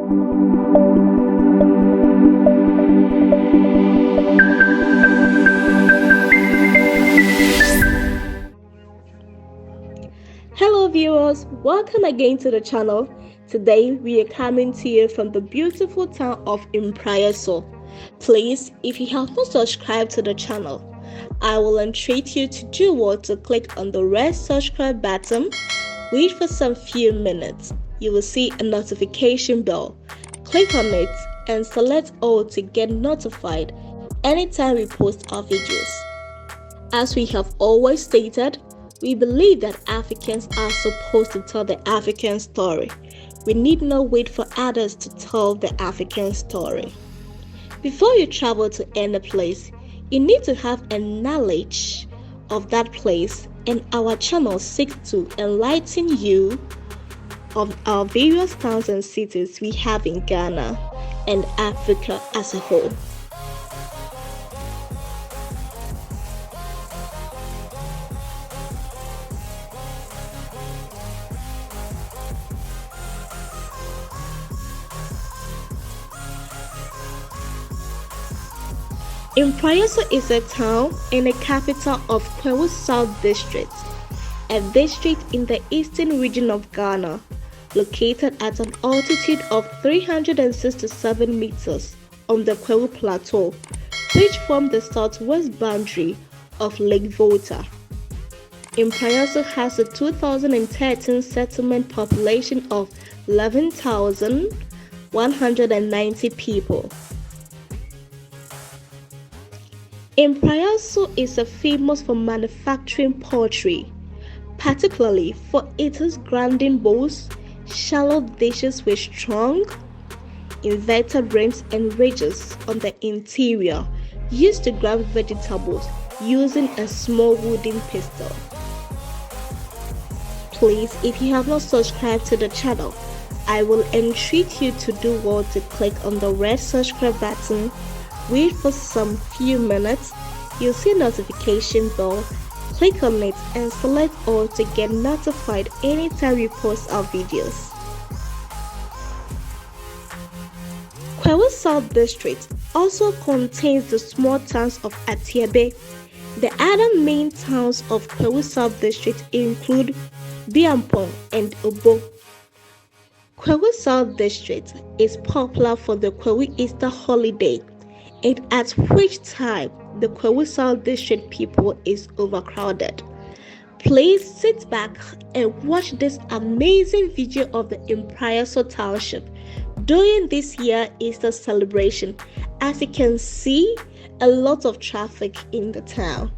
Hello viewers, welcome again to the channel. Today we are coming to you from the beautiful town of Mpraeso. Please, if you have not subscribed to the channel, I will entreat you to do what to click on the red subscribe button. Wait for some few minutes. You will see a notification bell. Click on it and select all to get notified anytime we post our videos. As we have always stated, we believe that Africans are supposed to tell the African story. We need not wait for others to tell the African story. Before you travel to any place, you need to have a knowledge of that place, and our channel seeks to enlighten you of our various towns and cities we have in Ghana and Africa as a whole. Mpraeso is a town and a capital of Kwahu South district, a district in the eastern region of Ghana, located at an altitude of 367 meters on the Kwahu Plateau, which forms the southwest boundary of Lake Volta. Mpraeso has a 2013 settlement population of 11,190 people. Mpraeso is famous for manufacturing pottery, particularly for its grinding bowls, shallow dishes with strong, inverted rims and ridges on the interior, used to grind vegetables using a small wooden pestle. Please, if you have not subscribed to the channel, I will entreat you to do well to click on the red subscribe button. Wait for some few minutes. You'll see a notification bell. Click on it and select all to get notified anytime we post our videos. Kwahu South district also contains the small towns of Atibie. The other main towns of Kwahu South district include Berekum and Obomeng. Kwahu South district is popular for the Kwahu Easter holiday, and at which time the Kwahu South district people is overcrowded. Please sit back and watch this amazing video of the Mpraeso Township during this year Easter celebration. As you can see, a lot of traffic in the town.